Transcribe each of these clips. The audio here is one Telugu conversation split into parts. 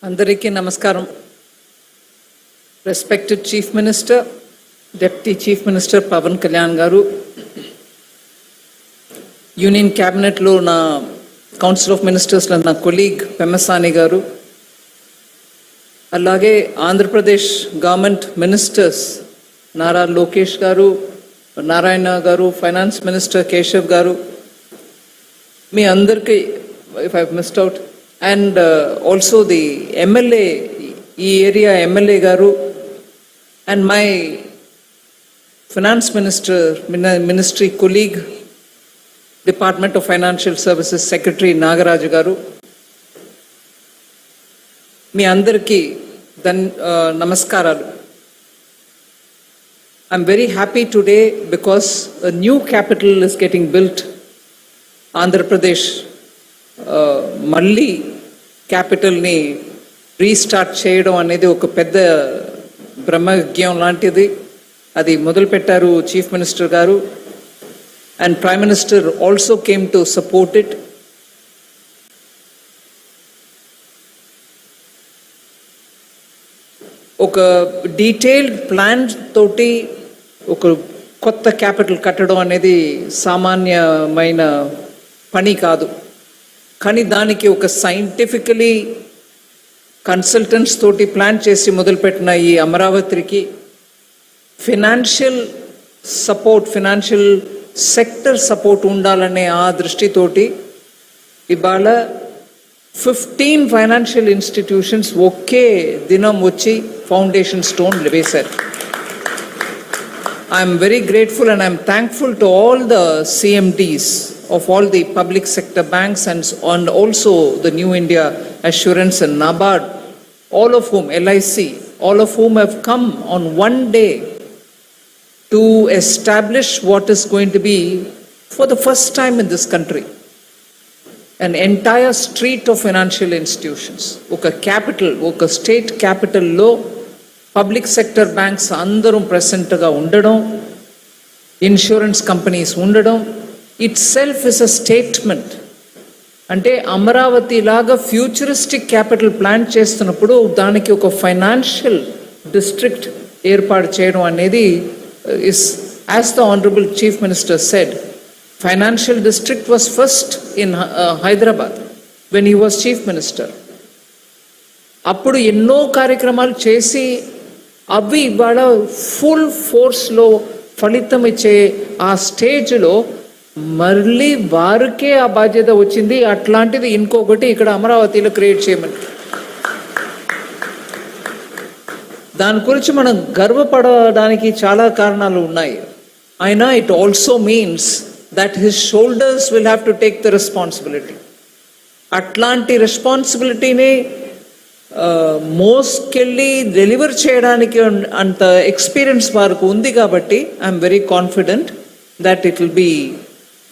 అందరికీ నమస్కారం. Respected chief minister, deputy chief minister Pawan Kalyan garu, union క్యాబినెట్లో నా కౌన్సిల్ ఆఫ్ మినిస్టర్స్లో నా కొలీగ్ పెమ్మసాని గారు, అలాగే ఆంధ్రప్రదేశ్ గవర్నమెంట్ మినిస్టర్స్ నారా లోకేష్ గారు, నారాయణ గారు, ఫైనాన్స్ మినిస్టర్ కేశవ్ గారు, మీ అందరికీ if I missed out, and also the MLA, ఈ ఏరియా ఎమ్మెల్యే గారు, and my finance ministry colleague, Department of Financial Services Secretary Nagaraju గారు, మీ అందరికీ నమస్కారాలు. I'm very happy today because a new capital is getting built. Andhra Pradesh మళ్ళీ క్యాపిటల్ని రీస్టార్ట్ చేయడం అనేది ఒక పెద్ద బ్రహ్మయజ్ఞం లాంటిది. అది మొదలుపెట్టారు చీఫ్ మినిస్టర్ గారు, and prime minister also came to support it. ఒక డీటెయిల్డ్ ప్లాన్ తోటి ఒక కొత్త క్యాపిటల్ కట్టడం అనేది సామాన్యమైన పని కాదు. కానీ దానికి ఒక సైంటిఫికలీ కన్సల్టెంట్స్ తోటి ప్లాన్ చేసి మొదలుపెట్టిన ఈ అమరావతికి financial support, financial sector support ఉండాలనే ఆ దృష్టితోటి ఇవాళ 15 ఫైనాన్షియల్ ఇన్స్టిట్యూషన్స్ ఒకే దినం వచ్చి ఫౌండేషన్ స్టోన్ వేశారు. I'm very grateful and I'm thankful to all the CMDs of all the public sector banks and also the New India Assurance and NABARD, all of whom, LIC, all of whom have come on one day to establish what is going to be, for the first time in this country, an entire street of financial institutions. Oka capital, oka state capital lo public sector banks andarum present ga undadam, insurance companies undadam itself is a statement. అంటే అమరావతి లాగా ఫ్యూచరిస్టిక్ క్యాపిటల్ ప్లాన్ చేస్తున్నప్పుడు దానికి ఒక ఫైనాన్షియల్ డిస్ట్రిక్ట్ ఏర్పాటు చేయడం అనేది is, as the honourable chief minister said, financial district was first in Hyderabad when he was chief minister. అప్పుడు ఎన్నో కార్యక్రమాలు చేసి అవి ఇవాళ ఫుల్ ఫోర్స్లో ఫలితం ఇచ్చే ఆ స్టేజ్లో మళ్ళీ వారికే ఆ బాధ్యత వచ్చింది. అట్లాంటిది ఇంకొకటి ఇక్కడ అమరావతిలో క్రియేట్ చేయమని, దాని గురించి మనం గర్వపడడానికి చాలా కారణాలు ఉన్నాయి. అయినా it also means that his shoulders will have to take the responsibility. అట్లాంటి రెస్పాన్సిబిలిటీని మోసుకెళ్ళి డెలివర్ చేయడానికి అంత ఎక్స్పీరియన్స్ వారికి ఉంది. కాబట్టి I'm very confident that it will be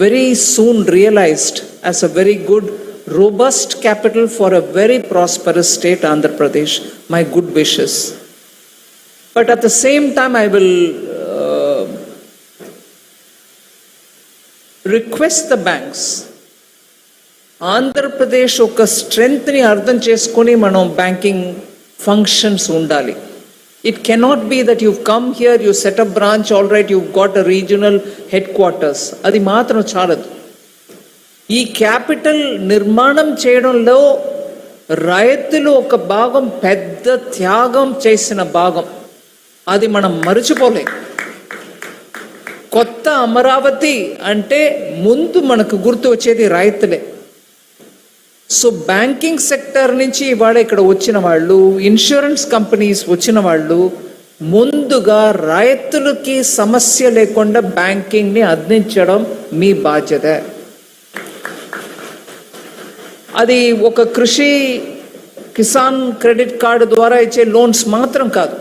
very soon realized as a very good, robust capital for a very prosperous state, Andhra Pradesh. My good wishes. But at the same time, I will request the banks. Andhra Pradesh oka strength ni ardham cheskoni manam banking functions undali. It cannot be that you've come here, you set up branch, all right, you've got a regional headquarters. అది మాత్రం చాలదు. ఈ క్యాపిటల్ నిర్మాణం చేయడంలో రైతులు ఒక భాగం, పెద్ద త్యాగం చేసిన భాగం, అది మనం మరచిపోలేం. కొత్త అమరావతి అంటే ముందు మనకు గుర్తు వచ్చేది రైతులే. సో బ్యాంకింగ్ సెక్టర్ నుంచి ఇవాళ ఇక్కడ వచ్చిన వాళ్ళు, ఇన్సూరెన్స్ కంపెనీస్ వచ్చిన వాళ్ళు ముందుగా రైతులకి సమస్య లేకుండా బ్యాంకింగ్ని అందించడం మీ బాధ్యత. అది ఒక కృషి కిసాన్ క్రెడిట్ కార్డు ద్వారా ఇచ్చే లోన్స్ మాత్రం కాదు.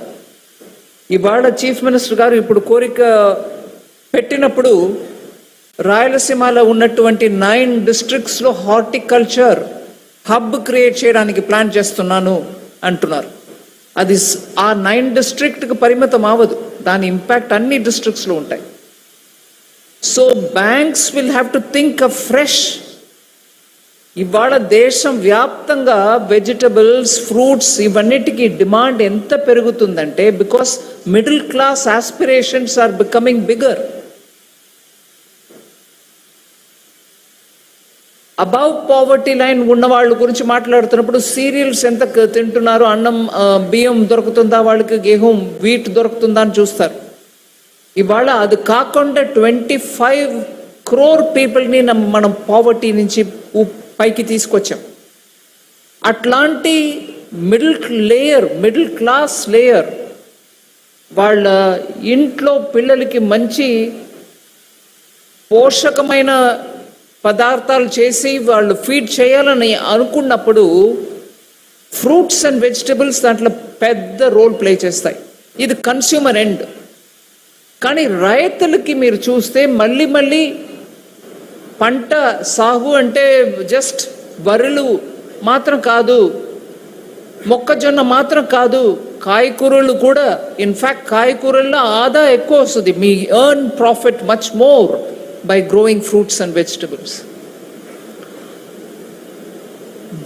ఇవాళ చీఫ్ మినిస్టర్ గారు ఇప్పుడు కోరిక పెట్టినప్పుడు రాయలసీమలో ఉన్నటువంటి 9 డిస్ట్రిక్ట్స్లో హార్టికల్చర్ హబ్ క్రియేట్ చేయడానికి ప్లాన్ చేస్తున్నాను అంటున్నారు. అది ఆ 9 డిస్ట్రిక్ట్కి పరిమితం అవ్వదు, దాని ఇంపాక్ట్ అన్ని డిస్ట్రిక్ట్స్లో ఉంటాయి. So banks will have to think a fresh ఇవాళ దేశం వ్యాప్తంగా వెజిటబుల్స్, ఫ్రూట్స్ ఇవన్నిటికీ డిమాండ్ ఎంత పెరుగుతుందంటే because middle class aspirations are becoming bigger. Above poverty line ఉన్న వాళ్ళ గురించి మాట్లాడుతున్నప్పుడు సీరియల్స్ ఎంత తింటున్నారు, అన్నం బియ్యం దొరుకుతుందా వాళ్ళకి, గేహం వీట్ దొరుకుతుందా అని చూస్తారు. ఇవాళ అది కాకుండా 25 crore పీపుల్ని మనం పావర్టీ నుంచి పైకి తీసుకొచ్చాం. అట్లాంటి మిడిల్ క్లాస్ లేయర్ వాళ్ళ ఇంట్లో పిల్లలకి మంచి పోషకమైన పదార్థాలు చేసి వాళ్ళు ఫీడ్ చేయాలని అనుకున్నప్పుడు ఫ్రూట్స్ అండ్ వెజిటబుల్స్ దాంట్లో పెద్ద రోల్ ప్లే చేస్తాయి. ఇది కన్స్యూమర్ ఎండ్. కానీ రైతులకి మీరు చూస్తే మళ్ళీ పంట సాగు అంటే జస్ట్ వరులు మాత్రం కాదు, మొక్కజొన్న మాత్రం కాదు, కాయకూరలు కూడా. ఇన్ఫ్యాక్ట్ కాయకూరల్లో ఆదా ఎక్కువ వస్తుంది. మీ earn profit much more by growing fruits and vegetables.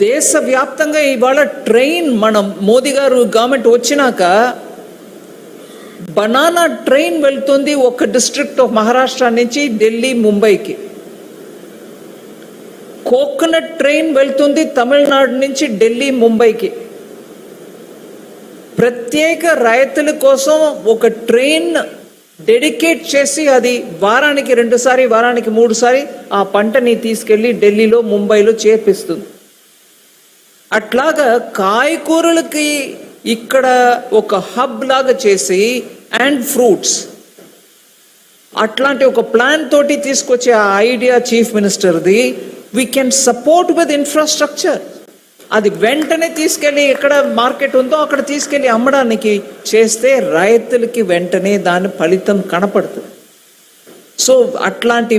దేశవ్యాప్తంగా ఇవాళ ట్రైన్, మనం మోదీ గారు గవర్నమెంట్ వచ్చినాక బనానా ట్రైన్ వెళ్తుంది ఒక డిస్ట్రిక్ట్ ఆఫ్ మహారాష్ట్ర నుంచి ఢిల్లీ, ముంబైకి. కోకోనట్ ట్రైన్ వెళ్తుంది తమిళనాడు నుంచి ఢిల్లీ, ముంబైకి. ప్రత్యేక రైతుల కోసం ఒక ట్రైన్ డెడికేట్ చేసి అది వారానికి 2 సారి, వారానికి 3 సారి ఆ పంటని తీసుకెళ్ళి ఢిల్లీలో, ముంబైలో చేర్పిస్తుంది. అట్లాగా కాయకూరలకి ఇక్కడ ఒక హబ్ లాగా చేసి అండ్ ఫ్రూట్స్ అట్లాంటి ఒక ప్లాన్ తోటి తీసుకొచ్చే ఆ ఐడియా చీఫ్ మినిస్టర్ది. We can support with infrastructure. అది వెంటనే తీసుకెళ్ళి ఎక్కడ మార్కెట్ ఉందో అక్కడ తీసుకెళ్ళి అమ్మడానికి చేస్తే రైతులకి వెంటనే దాని ఫలితం కనపడుతుంది. సో అట్లాంటి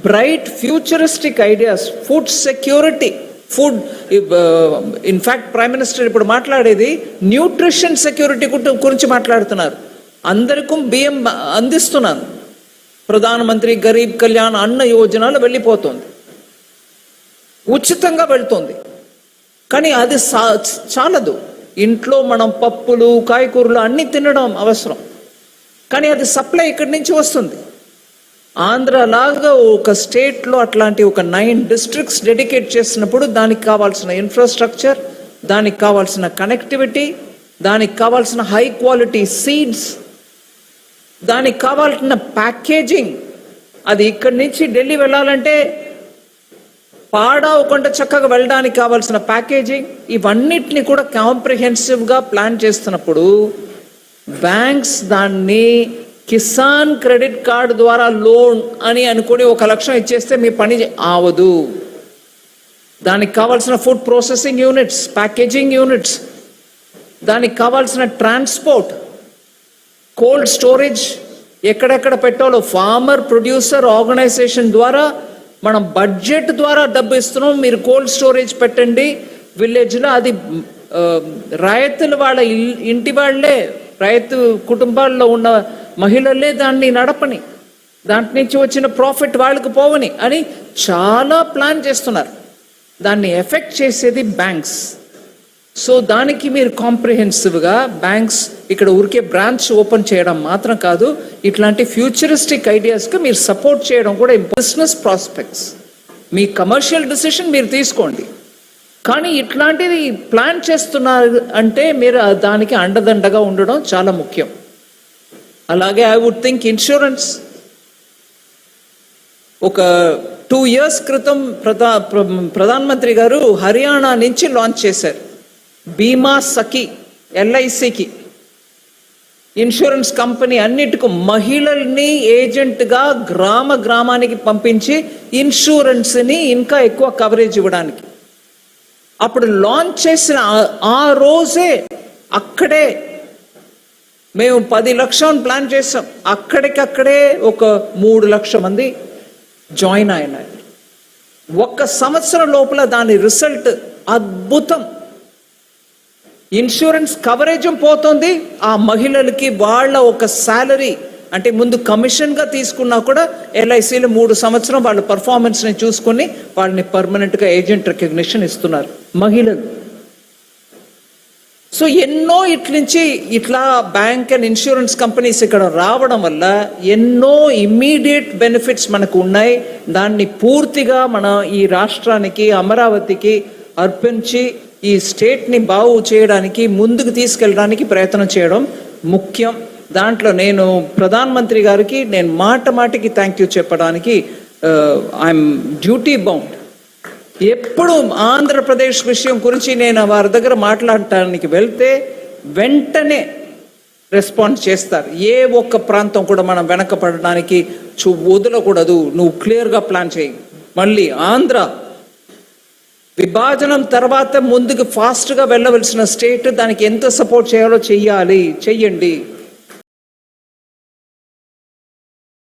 bright futuristic ideas, food security, food in fact prime minister ఇప్పుడు మాట్లాడేది న్యూట్రిషన్ సెక్యూరిటీ గురించి మాట్లాడుతున్నారు. అందరికీ బియ్యం అందిస్తున్నాను, ప్రధానమంత్రి గరీబ్ కళ్యాణ్ అన్న యోజనలో వెళ్ళిపోతుంది, ఉచితంగా వెళ్తుంది. కానీ అది చాలదు. ఇంట్లో మనం పప్పులు, కాయకూరలు అన్నీ తినడం అవసరం, కానీ అది సప్లై ఇక్కడి నుంచి వస్తుంది. ఆంధ్ర లాగా ఒక స్టేట్లో అట్లాంటి ఒక 9 districts డెడికేట్ చేసినప్పుడు దానికి కావాల్సిన ఇన్ఫ్రాస్ట్రక్చర్, దానికి కావాల్సిన కనెక్టివిటీ, దానికి కావాల్సిన హై క్వాలిటీ సీడ్స్, దానికి కావాల్సిన ప్యాకేజింగ్, అది ఇక్కడి నుంచి ఢిల్లీ వెళ్ళాలంటే పాడవకుండా చక్కగా వెళ్ళడానికి కావాల్సిన ప్యాకేజింగ్, ఇవన్నిటిని కూడా కాంప్రిహెన్సివ్గా ప్లాన్ చేస్తున్నప్పుడు బ్యాంక్స్ దాన్ని కిసాన్ క్రెడిట్ కార్డు ద్వారా లోన్ అని అనుకుని 1 లక్షం ఇచ్చేస్తే మీ పని ఆవదు. దానికి కావాల్సిన food processing units, packaging units, దానికి కావాల్సిన ట్రాన్స్పోర్ట్, కోల్డ్ స్టోరేజ్ ఎక్కడెక్కడ పెట్టాలో ఫార్మర్ ప్రొడ్యూసర్ ఆర్గనైజేషన్ ద్వారా మనం బడ్జెట్ ద్వారా డబ్బు ఇస్తున్నాం, మీరు కోల్డ్ స్టోరేజ్ పెట్టండి విలేజ్లో. అది రైతులు వాళ్ళ ఇంటి వాళ్ళే, రైతు కుటుంబాల్లో ఉన్న మహిళలే దాన్ని నడపని, దాంట్ నుంచి వచ్చిన ప్రాఫిట్ వాళ్ళకి పోవని అని చాలా ప్లాన్ చేస్తున్నారు. దాన్ని ఎఫెక్ట్ చేసేది బ్యాంక్స్. సో దానికి మీరు కాంప్రిహెన్సివ్గా బ్యాంక్స్ ఇక్కడ ఊరికే బ్రాంచ్ ఓపెన్ చేయడం మాత్రం కాదు, ఇట్లాంటి ఫ్యూచరిస్టిక్ ఐడియాస్కి మీరు సపోర్ట్ చేయడం కూడా బిజినెస్ ప్రాస్పెక్ట్స్. మీ కమర్షియల్ డిసిషన్ మీరు తీసుకోండి, కానీ ఇట్లాంటిది ప్లాన్ చేస్తున్నారు అంటే మీరు దానికి అండదండగా ఉండడం చాలా ముఖ్యం. అలాగే ఐ వుడ్ థింక్ ఇన్సూరెన్స్. ఒక 2 years క్రితం ప్రధానమంత్రి గారు హర్యానా నుంచి లాంచ్ చేశారు బీమా సఖి, LICకి ఇన్సూరెన్స్ కంపెనీ అన్నిటికీ మహిళల్ని ఏజెంట్గా గ్రామానికి పంపించి ఇన్సూరెన్స్ని ఇంకా ఎక్కువ కవరేజ్ ఇవ్వడానికి. అప్పుడు లాంచ్ చేసిన ఆ రోజే అక్కడే మేము 10 లక్షలు ప్లాన్ చేసాం, అక్కడికక్కడే ఒక 3 లక్షల మంది జాయిన్ అయినారు. 1 సంవత్సరం లోపల దాని రిజల్ట్ అద్భుతం. ఇన్సూరెన్స్ కవరేజ్ పోతుంది, ఆ మహిళలకి వాళ్ళ ఒక శాలరీ అంటే ముందు కమిషన్గా తీసుకున్నా కూడా ఎల్ఐసీలు 3 సంవత్సరం వాళ్ళ పర్ఫార్మెన్స్ని చూసుకొని వాళ్ళని పర్మనెంట్గా ఏజెంట్ రికగ్నిషన్ ఇస్తున్నారు. మహిళలు సో ఎన్నో ఇట్లా బ్యాంక్ అండ్ ఇన్సూరెన్స్ కంపెనీస్ ఇక్కడ రావడం వల్ల ఎన్నో ఇమ్మీడియట్ బెనిఫిట్స్ మనకు ఉన్నాయి. దాన్ని పూర్తిగా మన ఈ రాష్ట్రానికి అమరావతికి అర్పించి ఈ స్టేట్ని బాగు చేయడానికి ముందుకు తీసుకెళ్ళడానికి ప్రయత్నం చేయడం ముఖ్యం. దాంట్లో నేను ప్రధానమంత్రి గారికి నేను మాటికి థ్యాంక్ యూ చెప్పడానికి ఐఎమ్ డ్యూటీ బౌండ్. ఎప్పుడు ఆంధ్రప్రదేశ్ విషయం గురించి నేను వారి దగ్గర మాట్లాడటానికి వెళ్తే వెంటనే రెస్పాన్స్ చేస్తారు. ఏ ఒక్క ప్రాంతం కూడా మనం వెనకపడడానికి వదలకూడదు, నువ్వు క్లియర్గా ప్లాన్ చేయి. మళ్ళీ ఆంధ్ర విభజనం తర్వాత ముందుకు ఫాస్ట్గా వెళ్ళవలసిన స్టేట్, దానికి ఎంత సపోర్ట్ చేయాలో చెయ్యండి.